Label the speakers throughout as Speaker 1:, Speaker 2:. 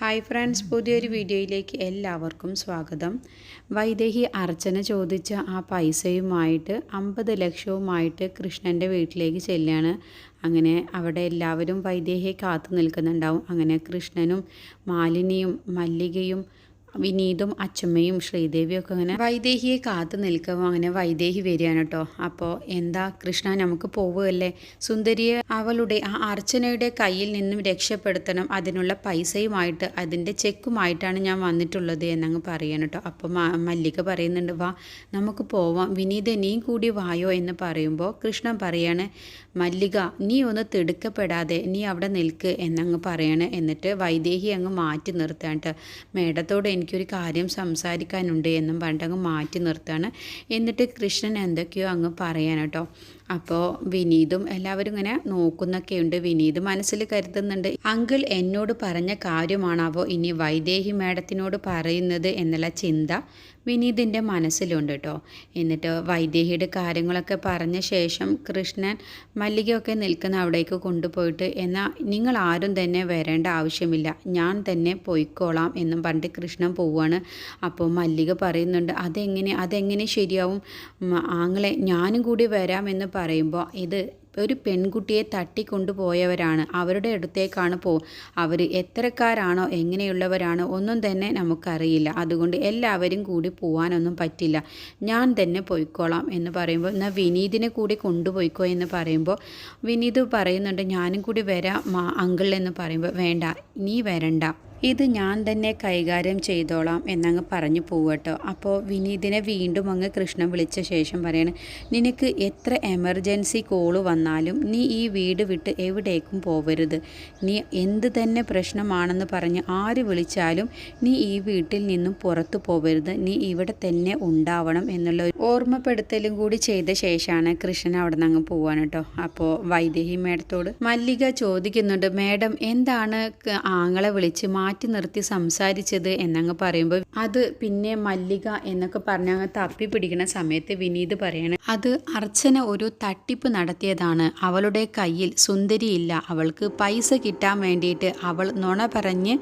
Speaker 1: Hi friends, പുതിയൊരു വീഡിയോയിലേക്ക് എല്ലാവർക്കും സ്വാഗതം. വൈദേഹി അർച്ചന ചോദിച്ച ആ പൈസയുമായിട്ട് 50 ലക്ഷവുമായിട്ട് കൃഷ്ണൻ്റെ വീട്ടിലേക്ക് ചെല്ലുകയാണ്. അങ്ങനെ അവിടെ എല്ലാവരും വൈദേഹിയെ കാത്തു നിൽക്കുന്നുണ്ടാവും. അങ്ങനെ കൃഷ്ണനും മാലിനിയും മല്ലികയും വിനീതും അച്ചമ്മയും ശ്രീദേവിയും ഒക്കെ അങ്ങനെ വൈദേഹിയെ കാത്തു നിൽക്കുമ്പോൾ അങ്ങനെ വൈദേഹി വരികയാണ് കേട്ടോ. അപ്പോൾ എന്താ കൃഷ്ണ, നമുക്ക് പോവുകയല്ലേ, സുന്ദരിയെ അവളുടെ ആ അർച്ചനയുടെ കയ്യിൽ നിന്നും രക്ഷപ്പെടുത്തണം, അതിനുള്ള പൈസയുമായിട്ട് അതിൻ്റെ ചെക്കുമായിട്ടാണ് ഞാൻ വന്നിട്ടുള്ളത് എന്നങ്ങ് പറയണം കേട്ടോ. അപ്പോൾ മല്ലിക പറയുന്നുണ്ട്, വാ നമുക്ക് പോവാം, വിനീത് നീ കൂടി വായോ എന്ന് പറയുമ്പോൾ കൃഷ്ണൻ പറയാണ്, മല്ലിക നീ ഒന്ന് തിടുക്കപ്പെടാതെ നീ അവിടെ നിൽക്ക് എന്നങ്ങ് പറയണേ. എന്നിട്ട് വൈദേഹി അങ്ങ് മാറ്റി നിർത്താണ്ട് മേഡത്തോട് എനിക്കൊരു കാര്യം സംസാരിക്കാനുണ്ട് എന്നും പറഞ്ഞിട്ട് അങ്ങ് മാറ്റി നിർത്തുകയാണ്. എന്നിട്ട് കൃഷ്ണൻ എന്തൊക്കെയോ അങ്ങ് പറയാൻ കേട്ടോ. അപ്പോൾ വിനീതും എല്ലാവരും ഇങ്ങനെ നോക്കുന്നൊക്കെയുണ്ട്. വിനീത് മനസ്സിൽ കരുതുന്നുണ്ട്, അങ്കിൾ എന്നോട് പറഞ്ഞ കാര്യമാണാവോ ഇനി വൈദേഹി മേഡത്തിനോട് പറയുന്നത് എന്നുള്ള ചിന്ത വിനീതിൻ്റെ മനസ്സിലുണ്ട് കേട്ടോ. എന്നിട്ട് വൈദേഹിയുടെ കാര്യങ്ങളൊക്കെ പറഞ്ഞ ശേഷം കൃഷ്ണൻ മല്ലികയൊക്കെ നിൽക്കുന്ന അവിടേക്ക് കൊണ്ടുപോയിട്ട്, എന്നാൽ നിങ്ങൾ ആരും തന്നെ വരേണ്ട ആവശ്യമില്ല, ഞാൻ തന്നെ പോയിക്കോളാം എന്നും പറഞ്ഞിട്ട് കൃഷ്ണൻ പോവുകയാണ്. അപ്പോൾ മല്ലിക പറയുന്നുണ്ട്, അതെങ്ങനെ ശരിയാവും ആങ്ങളെ, ഞാനും കൂടി വരാമെന്ന് പറയുമ്പോൾ ഇത് ഒരു പെൺകുട്ടിയെ തട്ടിക്കൊണ്ടുപോയവരാണ്, അവരുടെ അടുത്തേക്കാണ് അവർ എത്രക്കാരാണോ എങ്ങനെയുള്ളവരാണോ ഒന്നും തന്നെ നമുക്കറിയില്ല, അതുകൊണ്ട് എല്ലാവരും കൂടി പോകാനൊന്നും പറ്റില്ല, ഞാൻ തന്നെ പോയിക്കോളാം എന്ന് പറയുമ്പോൾ, എന്നാൽ വിനീതിനെ കൂടി കൊണ്ടുപോയിക്കോ എന്ന് പറയുമ്പോൾ വിനീത് പറയുന്നുണ്ട്, ഞാനും കൂടി വരാം അങ്കിൾ എന്ന് പറയുമ്പോൾ, വേണ്ട നീ വരണ്ട, ഇത് ഞാൻ തന്നെ കൈകാര്യം ചെയ്തോളാം എന്നങ്ങ് പറഞ്ഞു പോവട്ടോ. അപ്പോൾ വിനീതിനെ വീണ്ടും അങ്ങ് കൃഷ്ണൻ വിളിച്ച ശേഷം പറയാണ്, നിനക്ക് എത്ര എമർജൻസി കോള് വന്നാലും നീ ഈ വീട് വിട്ട് എവിടേക്കും പോവരുത്, നീ എന്ത് തന്നെ പ്രശ്നമാണെന്ന് പറഞ്ഞ് ആര് വിളിച്ചാലും നീ ഈ വീട്ടിൽ നിന്നും പുറത്തു പോവരുത്, നീ ഇവിടെ തന്നെ ഉണ്ടാവണം എന്നുള്ള ഒരു ഓർമ്മപ്പെടുത്തലും കൂടി ചെയ്ത ശേഷമാണ് കൃഷ്ണൻ അവിടെ നിന്ന് അങ്ങ് പോവാണ് കേട്ടോ. അപ്പോൾ വൈദേഹി മേഡത്തോട് മല്ലിക ചോദിക്കുന്നുണ്ട്, മേഡം എന്താണ് ആങ്ങളെ വിളിച്ച് മാറ്റി നിർത്തി സംസാരിച്ചത് എന്നങ്ങ് പറയുമ്പോൾ, അത് പിന്നെ മല്ലിക എന്നൊക്കെ പറഞ്ഞ് അങ്ങ് തപ്പി പിടിക്കുന്ന സമയത്ത് വിനീത് പറയണം, അത് അർച്ചന ഒരു തട്ടിപ്പ് നടത്തിയതാണ്, അവളുടെ കയ്യിൽ സുന്ദരിയില്ല, അവൾക്ക് പൈസ കിട്ടാൻ വേണ്ടിയിട്ട് അവൾ നുണ പറഞ്ഞ്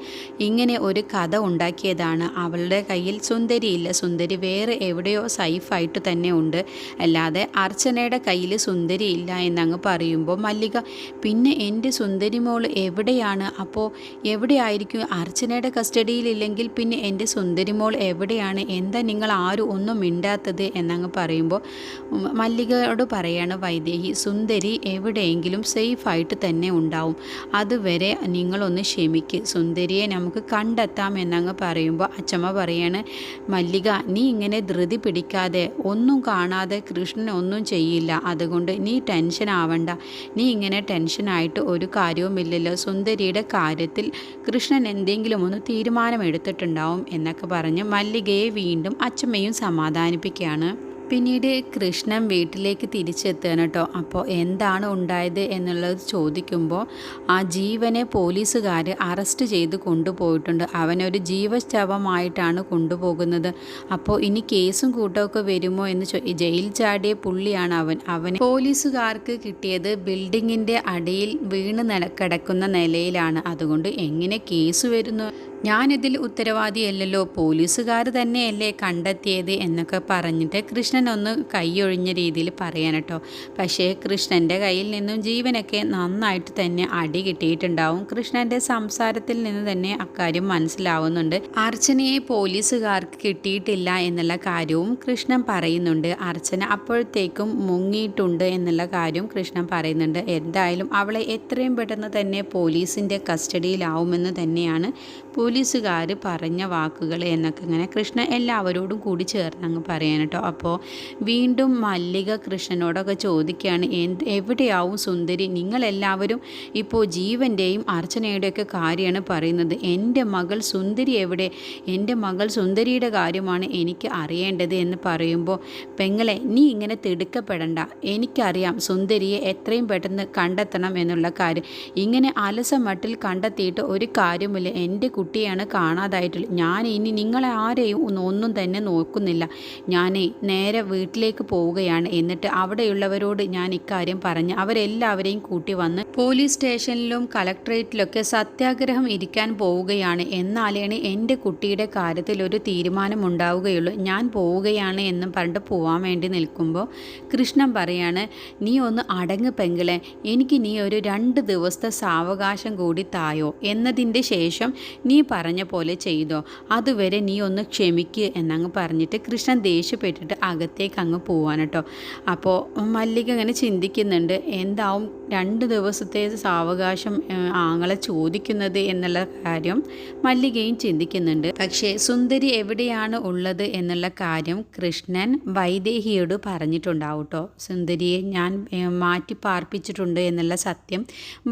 Speaker 1: ഇങ്ങനെ ഒരു കഥ ഉണ്ടാക്കിയതാണ്, അവളുടെ കയ്യിൽ സുന്ദരിയില്ല, സുന്ദരി വേറെ എവിടെയോ സൈഫായിട്ട് തന്നെ ഉണ്ട്, അല്ലാതെ അർച്ചനയുടെ കയ്യിൽ സുന്ദരിയില്ല എന്നങ്ങ് പറയുമ്പോൾ മല്ലിക, പിന്നെ എൻ്റെ സുന്ദരി മോൾ എവിടെയാണ്, അപ്പോൾ എവിടെയായിരിക്കും, അർച്ചനയുടെ കസ്റ്റഡിയിലില്ലെങ്കിൽ പിന്നെ എൻ്റെ സുന്ദരി മോൾ എവിടെയാണ്, എന്താ നിങ്ങൾ ആരും ഒന്നും മിണ്ടാത്തത് എന്നങ്ങ് പറയുമ്പോൾ മല്ലികയോട് പറയാണ് വൈദേഹി, സുന്ദരി എവിടെയെങ്കിലും സേഫായിട്ട് തന്നെ ഉണ്ടാവും, അതുവരെ നിങ്ങളൊന്ന് ക്ഷമിക്ക്, സുന്ദരിയെ നമുക്ക് കണ്ടെത്താം എന്നങ്ങ് പറയുമ്പോൾ അച്ചമ്മ പറയാണ്, മല്ലിക നീ ഇങ്ങനെ ധൃതി പിടിക്കാതെ, ഒന്നും കാണാതെ കൃഷ്ണൻ ഒന്നും ചെയ്യില്ല, അതുകൊണ്ട് നീ ടെൻഷൻ ആവണ്ട, നീ ഇങ്ങനെ ടെൻഷനായിട്ട് ഒരു കാര്യവുമില്ലല്ലോ, സുന്ദരിയുടെ കാര്യത്തിൽ കൃഷ്ണൻ എന്തെങ്കിലും ഒന്ന് തീരുമാനമെടുത്തിട്ടുണ്ടാവും എന്നൊക്കെ പറഞ്ഞ് മല്ലികയെ വീണ്ടും അച്ചമ്മയും സമാധാനിപ്പിക്കുകയാണ്. പിന്നീട് കൃഷ്ണൻ വീട്ടിലേക്ക് തിരിച്ചെത്തുകയാണ് കേട്ടോ. അപ്പോൾ എന്താണ് ഉണ്ടായത് എന്നുള്ളത് ചോദിക്കുമ്പോൾ ആ ജീവനെ പോലീസുകാർ അറസ്റ്റ് ചെയ്ത് കൊണ്ടുപോയിട്ടുണ്ട്, അവനൊരു ജീവശവമായിട്ടാണ് കൊണ്ടുപോകുന്നത്, അപ്പോൾ ഇനി കേസും കൂട്ടമൊക്കെ വരുമോ എന്ന് ജയിൽ ചാടിയ പുള്ളിയാണ് അവന് പോലീസുകാർക്ക് കിട്ടിയത് ബിൽഡിങ്ങിൻ്റെ അടിയിൽ വീണ് കിടക്കുന്ന നിലയിലാണ്, അതുകൊണ്ട് എങ്ങനെ കേസ് വരുന്നു, ഞാനിതിൽ ഉത്തരവാദിയല്ലല്ലോ, പോലീസുകാർ തന്നെയല്ലേ കണ്ടെത്തിയത് എന്നൊക്കെ പറഞ്ഞിട്ട് കൃഷ്ണൻ ഒന്ന് കൈയൊഴിഞ്ഞ രീതിയിൽ പറയാൻ കേട്ടോ. പക്ഷേ കൃഷ്ണൻ്റെ കയ്യിൽ നിന്നും ജീവനൊക്കെ നന്നായിട്ട് തന്നെ അടി കിട്ടിയിട്ടുണ്ടാവും. കൃഷ്ണൻ്റെ സംസാരത്തിൽ നിന്ന് തന്നെ അക്കാര്യം മനസ്സിലാവുന്നുണ്ട്. അർച്ചനയെ പോലീസുകാർക്ക് കിട്ടിയിട്ടില്ല എന്നുള്ള കാര്യവും കൃഷ്ണൻ പറയുന്നുണ്ട്. അർച്ചന അപ്പോഴത്തേക്കും മുങ്ങിയിട്ടുണ്ട് എന്നുള്ള കാര്യം കൃഷ്ണൻ പറയുന്നുണ്ട്. എന്തായാലും അവളെ എത്രയും പെട്ടെന്ന് തന്നെ പോലീസിൻ്റെ കസ്റ്റഡിയിലാവുമെന്ന് തന്നെയാണ് പോലീസുകാർ പറഞ്ഞ വാക്കുകൾ എന്നൊക്കെ ഇങ്ങനെ കൃഷ്ണൻ എല്ലാവരോടും കൂടി ചേർന്ന് അങ്ങ് പറയാൻ കേട്ടോ. അപ്പോൾ വീണ്ടും മല്ലിക കൃഷ്ണനോടൊക്കെ ചോദിക്കുകയാണ്, എവിടെയാവും സുന്ദരി, നിങ്ങളെല്ലാവരും ഇപ്പോൾ ജീവൻ്റെയും അർച്ചനയുടെയൊക്കെ കാര്യമാണ് പറയുന്നത്, എൻ്റെ മകൾ സുന്ദരി എവിടെ, എൻ്റെ മകൾ സുന്ദരിയുടെ കാര്യമാണ് എനിക്ക് അറിയേണ്ടത് എന്ന് പറയുമ്പോൾ, പെങ്ങളെ നീ ഇങ്ങനെ തിടുക്കപ്പെടണ്ട, എനിക്കറിയാം സുന്ദരിയെ എത്രയും പെട്ടെന്ന് കണ്ടെത്തണം എന്നുള്ള കാര്യം, ഇങ്ങനെ അലസമട്ടിൽ കണ്ടെത്തിയിട്ട് ഒരു കാര്യമില്ല, എൻ്റെ കുട്ടിയെ ആരെയാണ് കാണാതായിട്ടുള്ളത്. ഞാൻ ഇനി നിങ്ങളെ ആരെയും ഒന്നും തന്നെ നോക്കുന്നില്ല. ഞാൻ നേരെ വീട്ടിലേക്ക് പോവുകയാണ്. എന്നിട്ട് അവിടെയുള്ളവരോട് ഞാൻ ഇക്കാര്യം പറഞ്ഞ് അവരെല്ലാവരെയും കൂട്ടി വന്ന് പോലീസ് സ്റ്റേഷനിലും കളക്ട്രേറ്റിലൊക്കെ സത്യാഗ്രഹം ഇരിക്കാൻ പോവുകയാണ്. എന്നാലാണ് എൻ്റെ കുട്ടിയുടെ കാര്യത്തിൽ ഒരു തീരുമാനം ഉണ്ടാവുകയുള്ളൂ. ഞാൻ പോവുകയാണ് എന്നും പറഞ്ഞിട്ട് പോവാൻ വേണ്ടി നിൽക്കുമ്പോൾ കൃഷ്ണൻ പറയാണ്, നീ ഒന്ന് അടങ്ങ് പെങ്ങളെ, എനിക്ക് നീ ഒരു 2 ദിവസത്തെ സാവകാശം കൂടി തായോ, എന്നതിൻ്റെ ശേഷം നീ പറഞ്ഞ പോലെ ചെയ്തോ, അതുവരെ നീ ഒന്ന് ക്ഷമിക്ക് എന്നങ്ങ് പറഞ്ഞിട്ട് കൃഷ്ണൻ ദേഷ്യപ്പെട്ടിട്ട് അകത്തേക്ക് അങ്ങ് പോവാൻ കേട്ടോ. അപ്പോൾ മല്ലിക ഇങ്ങനെ ചിന്തിക്കുന്നുണ്ട്, എന്താവും 2 ദിവസത്തെ സാവകാശം ആങ്ങളെ ചോദിക്കുന്നത് എന്നുള്ള കാര്യം മല്ലികയും ചിന്തിക്കുന്നുണ്ട്. പക്ഷേ സുന്ദരി എവിടെയാണ് ഉള്ളത് എന്നുള്ള കാര്യം കൃഷ്ണൻ വൈദേഹിയോട് പറഞ്ഞിട്ടുണ്ടാവും കേട്ടോ. സുന്ദരിയെ ഞാൻ മാറ്റി പാർപ്പിച്ചിട്ടുണ്ട് എന്നുള്ള സത്യം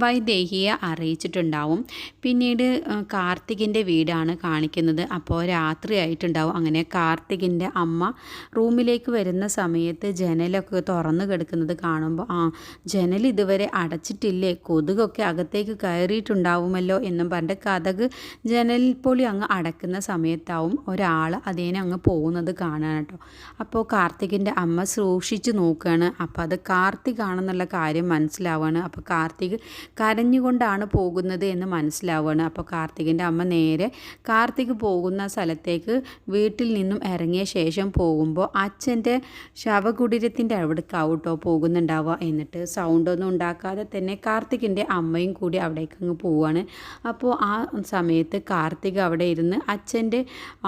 Speaker 1: വൈദേഹിയെ അറിയിച്ചിട്ടുണ്ടാവും. പിന്നീട് കാർത്തികിൻ്റെ വീടാണ് കാണിക്കുന്നത്. അപ്പോൾ രാത്രി ആയിട്ടുണ്ടാവും. അങ്ങനെ കാർത്തികിൻ്റെ അമ്മ റൂമിലേക്ക് വരുന്ന സമയത്ത് ജനലൊക്കെ തുറന്നു കിടക്കുന്നത് കാണുമ്പോൾ, ജനൽ ഇതുവരെ അടച്ചിട്ടില്ലേ, കൊതുകൊക്കെ അകത്തേക്ക് കയറിയിട്ടുണ്ടാവുമല്ലോ എന്നും പറഞ്ഞിട്ട് കതക് ജനലിൽ പൊളി അങ്ങ് അടക്കുന്ന സമയത്താവും ഒരാൾ അതിനെ അങ്ങ് പോകുന്നത് കാണാൻ കേട്ടോ. അപ്പോൾ കാർത്തികിൻ്റെ അമ്മ സൂക്ഷിച്ച് നോക്കുകയാണ്. അപ്പോൾ അത് കാർത്തിക് ആണെന്നുള്ള കാര്യം മനസ്സിലാവുകയാണ്. അപ്പോൾ കാർത്തിക് കരഞ്ഞുകൊണ്ടാണ് പോകുന്നത് എന്ന് മനസ്സിലാവുകയാണ്. അപ്പോൾ കാർത്തികിൻ്റെ അമ്മ നേരെ കാർത്തിക് പോകുന്ന സ്ഥലത്തേക്ക് വീട്ടിൽ നിന്നും ഇറങ്ങിയ ശേഷം പോകുമ്പോൾ അച്ഛൻ്റെ ശവകുടീരത്തിൻ്റെ അവിടേക്കാവും കേട്ടോ പോകുന്നുണ്ടാവുക. എന്നിട്ട് സൗണ്ടൊന്നും ഉണ്ടാക്കാതെ തന്നെ കാർത്തികിൻ്റെ അമ്മയും കൂടി അവിടേക്ക് അങ്ങ് പോവുകയാണ്. അപ്പോൾ ആ സമയത്ത് കാർത്തിക് അവിടെ ഇരുന്ന് അച്ഛൻ്റെ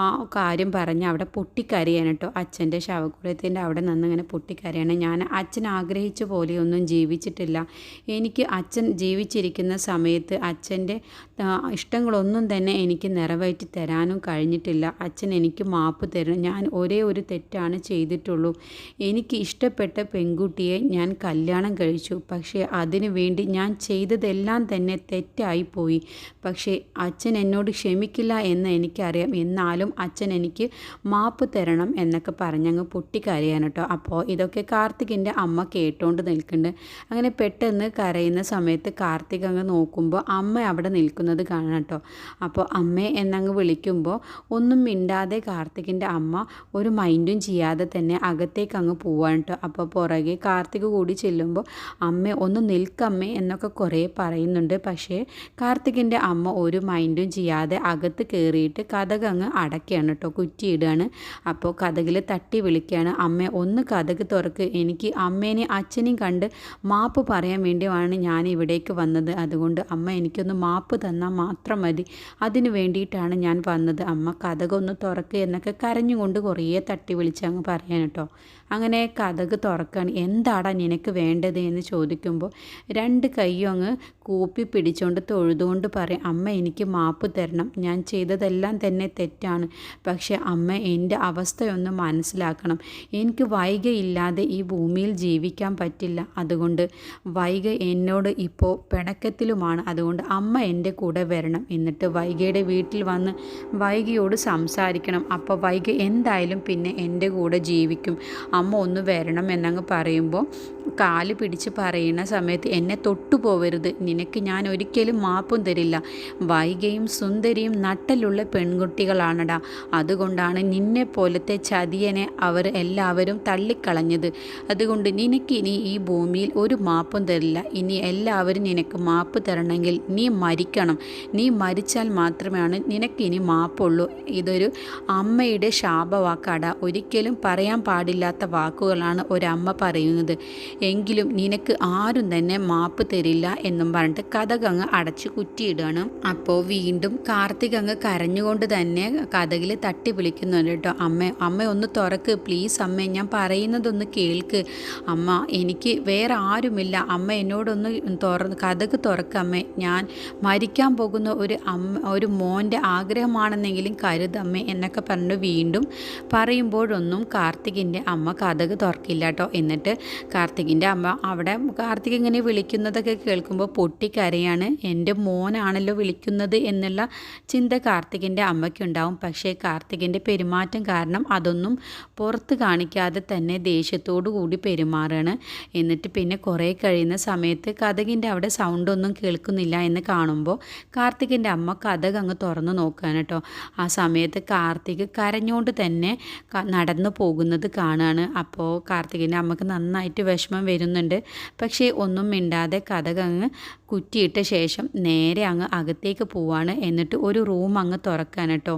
Speaker 1: ആ കാര്യം പറഞ്ഞ് അവിടെ പൊട്ടിക്കരയാണ് കേട്ടോ. അച്ഛൻ്റെ ശവകുടീരത്തിൻ്റെ അവിടെ നിന്ന് ഇങ്ങനെ പൊട്ടിക്കരയാണ്. ഞാൻ അച്ഛൻ ആഗ്രഹിച്ച പോലെയൊന്നും ജീവിച്ചിട്ടില്ല. എനിക്ക് അച്ഛൻ ജീവിച്ചിരിക്കുന്ന സമയത്ത് അച്ഛൻ്റെ ഇഷ്ടങ്ങളൊന്നും തന്നെ എനിക്ക് നിറവേറ്റി തരാനും കഴിഞ്ഞിട്ടില്ല. അച്ഛൻ എനിക്ക് മാപ്പ് തരണം. ഞാൻ ഒരേ ഒരു തെറ്റാണ് ചെയ്തിട്ടുള്ളൂ. എനിക്ക് ഇഷ്ടപ്പെട്ട പെൺകുട്ടിയെ ഞാൻ കല്യാണം കഴിച്ചു. പക്ഷേ അതിനു വേണ്ടി ഞാൻ ചെയ്തതെല്ലാം തന്നെ തെറ്റായിപ്പോയി. പക്ഷേ അച്ഛൻ എന്നോട് ക്ഷമിക്കില്ല എന്ന് എനിക്കറിയാം. എന്നാലും അച്ഛൻ എനിക്ക് മാപ്പ് തരണം എന്നൊക്കെ പറഞ്ഞങ്ങ് പൊട്ടിക്കരയാണ് കേട്ടോ. അപ്പോൾ ഇതൊക്കെ കാർത്തികിൻ്റെ അമ്മ കേട്ടോണ്ട് നിൽക്കുന്നുണ്ട്. അങ്ങനെ പെട്ടെന്ന് കരയുന്ന സമയത്ത് കാർത്തിക് അങ്ങ് നോക്കുമ്പോൾ അമ്മ അവിടെ നിൽക്കുന്നത് കാണാം കേട്ടോ. അപ്പോൾ അമ്മേ എന്നങ്ങ് വിളിക്കുമ്പോൾ ഒന്നും മിണ്ടാതെ കാർത്തികിൻ്റെ അമ്മ ഒരു മൈൻഡും ചെയ്യാതെ തന്നെ അകത്തേക്ക് അങ്ങ് പോവാണ് കേട്ടോ. അപ്പോൾ പുറകെ കാർത്തിക് കൂടി ചെല്ലുമ്പോൾ അമ്മ ഒന്ന് നിൽക്കമ്മേ എന്നൊക്കെ കുറേ പറയുന്നുണ്ട്. പക്ഷേ കാർത്തികിൻ്റെ അമ്മ ഒരു മൈൻഡും ചെയ്യാതെ അകത്ത് കയറിയിട്ട് കതക് അങ്ങ് അടയ്ക്കുകയാണ് കേട്ടോ, കുറ്റിയിടുകയാണ്. അപ്പോൾ കതകിൽ തട്ടി വിളിക്കുകയാണ്, അമ്മ ഒന്ന് കതക് തുറക്ക്, എനിക്ക് അമ്മേനെയും അച്ഛനെയും കണ്ട് മാപ്പ് പറയാൻ വേണ്ടിയാണ് ഞാൻ ഇവിടേക്ക് വന്നത്. അതുകൊണ്ട് അമ്മ എനിക്കൊന്ന് മാപ്പ് തന്നാൽ മാത്രം മതി, അതിന് വേണ്ടിയിട്ടാണ് ഞാൻ വന്നത്. അമ്മ കതകൊന്ന് തുറക്ക് എന്നൊക്കെ കരഞ്ഞുകൊണ്ട് കുറേ തട്ടി വിളിച്ച് അങ്ങ് പറയാൻ കേട്ടോ. അങ്ങനെ കതക് തുറക്കുകയാണ്. എന്താടാ നിനക്ക് വേണ്ടത് എന്ന് ചോദിക്കുമ്പോൾ 2 കൈയും അങ്ങ് കൂപ്പി പിടിച്ചുകൊണ്ട് തൊഴുതുകൊണ്ട് പറയും, അമ്മ എനിക്ക് മാപ്പ് തരണം, ഞാൻ ചെയ്തതെല്ലാം തന്നെ തെറ്റാണ്. പക്ഷേ അമ്മ എൻ്റെ അവസ്ഥയൊന്ന് മനസ്സിലാക്കണം. എനിക്ക് വൈകയില്ലാതെ ഈ ഭൂമിയിൽ ജീവിക്കാൻ പറ്റില്ല. അതുകൊണ്ട് വൈക എന്നോട് ഇപ്പോൾ പിണക്കത്തിലുമാണ്. അതുകൊണ്ട് അമ്മ എൻ്റെ കൂടെ വരണം. എന്നിട്ട് വൈകയുടെ വീട്ടിൽ വന്ന് വൈകയോട് സംസാരിക്കണം. അപ്പോൾ വൈക എന്തായാലും പിന്നെ എൻ്റെ കൂടെ ജീവിക്കും. അമ്മ ഒന്ന് വരണം എന്നങ്ങ് പറയുമ്പോൾ കാല് പിടിച്ച് പറയുന്ന സമയത്ത് എന്നെ തൊട്ടു പോവരുത്, നിനക്ക് ഞാൻ ഒരിക്കലും മാപ്പും തരില്ല. വൈകയും സുന്ദരിയും നട്ടലുള്ള പെൺകുട്ടികളാണടാ. അതുകൊണ്ടാണ് നിന്നെ പോലത്തെ ചതിയനെ അവർ എല്ലാവരും തള്ളിക്കളഞ്ഞത്. അതുകൊണ്ട് നിനക്കിനി ഈ ഭൂമിയിൽ ഒരു മാപ്പും തരില്ല. ഇനി എല്ലാവരും നിനക്ക് മാപ്പ് തരണമെങ്കിൽ നീ മരിക്കണം. നീ മരിച്ചാൽ മാത്രമാണ് നിനക്കിനി മാപ്പുള്ളൂ. ഇതൊരു അമ്മയുടെ ശാപവാക്കാടാ. ഒരിക്കലും പറയാൻ പാടില്ലാത്ത വാക്കുകളാണ് ഒരമ്മ പറയുന്നത്. എങ്കിലും നിനക്ക് ആരും തന്നെ മാപ്പ് തരില്ല എന്നും പറഞ്ഞിട്ട് കതകങ്ങ് അടച്ച് കുറ്റിയിടുകയാണ്. അപ്പോൾ വീണ്ടും കാർത്തിക് അങ്ങ് കരഞ്ഞുകൊണ്ട് തന്നെ കതകിൽ തട്ടി വിളിക്കുന്നുണ്ട് കേട്ടോ. അമ്മ ഒന്ന് തുറക്ക് പ്ലീസ്, അമ്മ ഞാൻ പറയുന്നതൊന്ന് കേൾക്ക്. അമ്മ എനിക്ക് വേറെ ആരുമില്ല. അമ്മ എന്നോടൊന്ന് കതക് തുറക്കമ്മേ. ഞാൻ മരിക്കാൻ പോകുന്ന ഒരു മോൻ്റെ ആഗ്രഹമാണെന്നെങ്കിലും കരുതമ്മേ എന്നൊക്കെ പറഞ്ഞു വീണ്ടും പറയുമ്പോഴൊന്നും കാർത്തികിൻ്റെ അമ്മ കതക് തുറക്കില്ല കേട്ടോ. എന്നിട്ട് കാർത്തിക് കാർത്തികിൻ്റെ അമ്മ അവിടെ കാർത്തിക് ഇങ്ങനെ വിളിക്കുന്നതൊക്കെ കേൾക്കുമ്പോൾ പൊട്ടിക്കരയാണ്. എൻ്റെ മോനാണല്ലോ വിളിക്കുന്നത് എന്നുള്ള ചിന്ത കാർത്തികിൻ്റെ അമ്മയ്ക്കുണ്ടാവും. പക്ഷേ കാർത്തികിൻ്റെ പെരുമാറ്റം കാരണം അതൊന്നും പുറത്ത് കാണിക്കാതെ തന്നെ ദേഷ്യത്തോടു കൂടി പെരുമാറുകയാണ്. എന്നിട്ട് പിന്നെ കുറേ കഴിയുന്ന സമയത്ത് കതകിൻ്റെ അവിടെ സൗണ്ടൊന്നും കേൾക്കുന്നില്ല എന്ന് കാണുമ്പോൾ കാർത്തികിൻ്റെ അമ്മ കതക് അങ്ങ് തുറന്ന് നോക്കുകയാണ് കേട്ടോ. ആ സമയത്ത് കാർത്തിക് കരഞ്ഞുകൊണ്ട് തന്നെ നടന്നു പോകുന്നത് കാണുകയാണ്. അപ്പോൾ കാർത്തികിൻ്റെ അമ്മക്ക് നന്നായിട്ട് വിഷമം വരുന്നുണ്ട്. പക്ഷേ ഒന്നും മിണ്ടാതെ കതക് അങ്ങ് കുറ്റിയിട്ട ശേഷം നേരെ അങ്ങ് അകത്തേക്ക് പോവാണ്. എന്നിട്ട് ഒരു റൂം അങ്ങ് തുറക്കാൻ കേട്ടോ.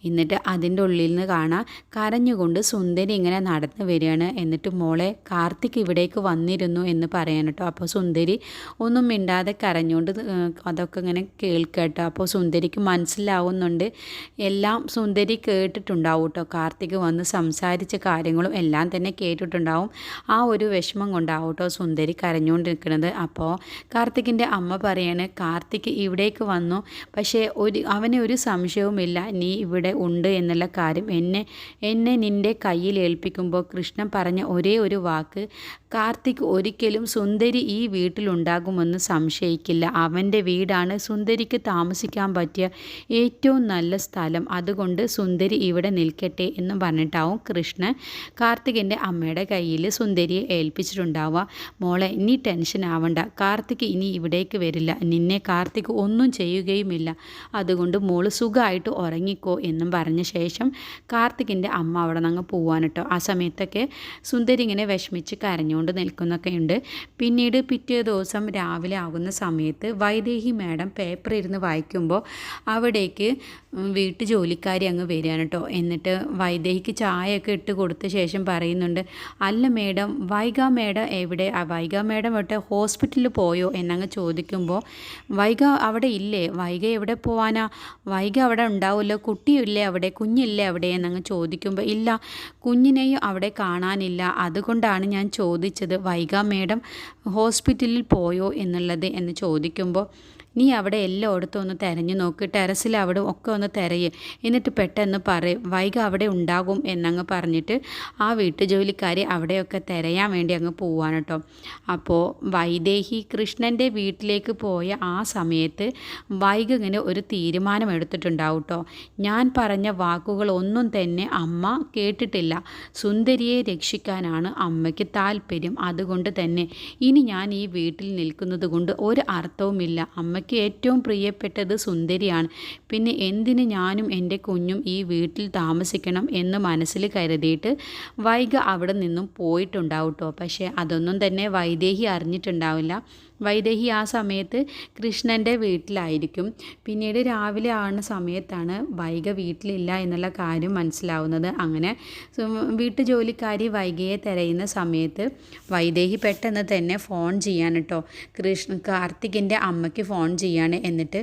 Speaker 1: എന്നിട്ട് അതിൻ്റെ ഉള്ളിൽ നിന്ന് കാണാൻ കരഞ്ഞുകൊണ്ട് സുന്ദരി ഇങ്ങനെ നടന്നു വരികയാണ്. എന്നിട്ട് മോളെ കാർത്തിക് ഇവിടേക്ക് വന്നിരുന്നു എന്ന് പറയാൻ കേട്ടോ. അപ്പോൾ സുന്ദരി ഒന്നും മിണ്ടാതെ കരഞ്ഞുകൊണ്ട് അതൊക്കെ ഇങ്ങനെ കേൾക്കട്ടോ. അപ്പോൾ സുന്ദരിക്ക് മനസ്സിലാവുന്നുണ്ട്, എല്ലാം സുന്ദരി കേട്ടിട്ടുണ്ടാവും കേട്ടോ. കാർത്തിക് വന്ന് സംസാരിച്ച കാര്യങ്ങളും എല്ലാം തന്നെ കേട്ടിട്ടുണ്ടാവും. ആ ഒരു വിഷമം കൊണ്ടാവും കേട്ടോ സുന്ദരി കരഞ്ഞുകൊണ്ടിരിക്കുന്നത്. അപ്പോൾ കാർത്തികിൻ്റെ അമ്മ പറയാണ്, കാർത്തിക് ഇവിടേക്ക് വന്നു, പക്ഷേ അവന് ഒരു സംശയവുമില്ല നീ ഇവിടെ ഉണ്ട് എന്നുള്ള കാര്യം. എന്നെ നിൻ്റെ കയ്യിൽ ഏൽപ്പിക്കുമ്പോൾ കൃഷ്ണൻ പറഞ്ഞ ഒരേ ഒരു വാക്ക്, കാർത്തിക് ഒരിക്കലും സുന്ദരി ഈ വീട്ടിലുണ്ടാകുമെന്ന് സംശയിക്കില്ല. അവൻ്റെ വീടാണ് സുന്ദരിക്ക് താമസിക്കാൻ പറ്റിയ ഏറ്റവും നല്ല സ്ഥലം. അതുകൊണ്ട് സുന്ദരി ഇവിടെ നിൽക്കട്ടെ എന്ന് പറഞ്ഞിട്ടാവും കൃഷ്ണൻ കാർത്തികിൻ്റെ അമ്മയുടെ കയ്യിൽ സുന്ദരിയെ ഏൽപ്പിച്ചിട്ടുണ്ടാവുക. മോളെ നീ ടെൻഷൻ ആവണ്ട, കാർത്തിക് ഇനി ഇവിടേക്ക് വരില്ല, നിന്നെ കാർത്തിക് ഒന്നും ചെയ്യുകയുമില്ല, അതുകൊണ്ട് മോള് സുഖമായിട്ട് ഉറങ്ങിക്കോ എന്നും പറഞ്ഞ ശേഷം കാർത്തികിൻ്റെ അമ്മ അവിടെ നിന്ന് പോവാൻ കേട്ടോ. ആ സമയത്തൊക്കെ സുന്ദരി ഇങ്ങനെ വിഷമിച്ച് കരഞ്ഞുകൊണ്ട് നിൽക്കുന്നൊക്കെയുണ്ട്. പിന്നീട് പിറ്റേ ദിവസം രാവിലെ ആകുന്ന സമയത്ത് വൈദേഹി മാഡം പേപ്പർ ഇരുന്ന് വായിക്കുമ്പോൾ അവിടേക്ക് വീട്ടു ജോലിക്കാരി അങ്ങ് വരികയാണ് കേട്ടോ. എന്നിട്ട് വൈദേഹിക്ക് ചായയൊക്കെ ഇട്ട് കൊടുത്ത ശേഷം പറയുന്നുണ്ട്, അല്ല മേഡം വൈഗ മേഡം എവിടെ? വൈഗ മേഡം എവിടെ? ഹോസ്പിറ്റലിൽ പോയോ എന്നങ്ങ് ചോദിക്കുമ്പോൾ വൈഗ അവിടെ ഇല്ലേ? വൈഗ എവിടെ പോവാനാ? വൈഗ അവിടെ ഉണ്ടാവുമല്ലോ, കുട്ടിയില്ലേ അവിടെ, കുഞ്ഞില്ലേ അവിടെ എന്നങ്ങ് ചോദിക്കുമ്പോൾ ഇല്ല, കുഞ്ഞിനെയും അവിടെ കാണാനില്ല, അതുകൊണ്ടാണ് ഞാൻ ചോദിച്ചത് വൈഗ മേഡം ഹോസ്പിറ്റലിൽ പോയോ എന്നുള്ളത് എന്ന് ചോദിക്കുമ്പോൾ നീ അവിടെ എല്ലായിടത്തും ഒന്ന് തിരഞ്ഞു നോക്ക്, ടെറസിൽ അവിടെ ഒക്കെ ഒന്ന് തിരയ്, എന്നിട്ട് പെട്ടെന്ന് പറയും വൈഗ അവിടെ ഉണ്ടാകും എന്നങ്ങ് പറഞ്ഞിട്ട് ആ വീട്ടുജോലിക്കാരി അവിടെയൊക്കെ തിരയാൻ വേണ്ടി അങ്ങ് പോവാണ് കേട്ടോ. അപ്പോൾ വൈദേഹി കൃഷ്ണൻ്റെ വീട്ടിലേക്ക് പോയ ആ സമയത്ത് വൈഗ ഇങ്ങനെ ഒരു തീരുമാനം എടുത്തിട്ടുണ്ടാവും കേട്ടോ. ഞാൻ പറഞ്ഞ വാക്കുകളൊന്നും തന്നെ അമ്മ കേട്ടിട്ടില്ല, സുന്ദരിയെ രക്ഷിക്കാനാണ് അമ്മയ്ക്ക് താല്പര്യം, അതുകൊണ്ട് തന്നെ ഇനി ഞാൻ ഈ വീട്ടിൽ നിൽക്കുന്നത് കൊണ്ട് ഒരു അർത്ഥവുമില്ല, അമ്മയ്ക്ക് ഏറ്റവും പ്രിയപ്പെട്ടത് സുന്ദരിയാണ്, പിന്നെ എന്തിന് ഞാനും എൻ്റെ കുഞ്ഞും ഈ വീട്ടിൽ താമസിക്കണം എന്ന് മനസ്സിൽ കരുതിയിട്ട് വൈഗ അവിടെ നിന്നും പോയിട്ടുണ്ടാവും കേട്ടോ. പക്ഷേ അതൊന്നും തന്നെ വൈദേഹി അറിഞ്ഞിട്ടുണ്ടാവില്ല. വൈദേഹി ആ സമയത്ത് കൃഷ്ണൻ്റെ വീട്ടിലായിരിക്കും. പിന്നീട് രാവിലെ ആവുന്ന സമയത്താണ് വൈഗ വീട്ടിലില്ല എന്നുള്ള കാര്യം മനസ്സിലാവുന്നത്. അങ്ങനെ വീട്ടുജോലിക്കാരി വൈഗയെ തിരയുന്ന സമയത്ത് വൈദേഹി പെട്ടെന്ന് തന്നെ ഫോൺ ചെയ്യാൻ കേട്ടോ. കാർത്തികിൻ്റെ അമ്മയ്ക്ക് ഫോൺ ചെയ്യാണ്. എന്നിട്ട്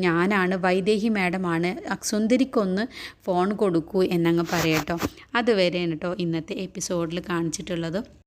Speaker 1: ഞാനാണ് വൈദേഹി മാഡമാണ്, സുന്ദരിക്കൊന്ന് ഫോൺ കൊടുക്കൂ എന്നങ്ങ് പറയട്ടോ. അതുവരെയാണ് കേട്ടോ ഇന്നത്തെ എപ്പിസോഡിൽ കാണിച്ചിട്ടുള്ളത്.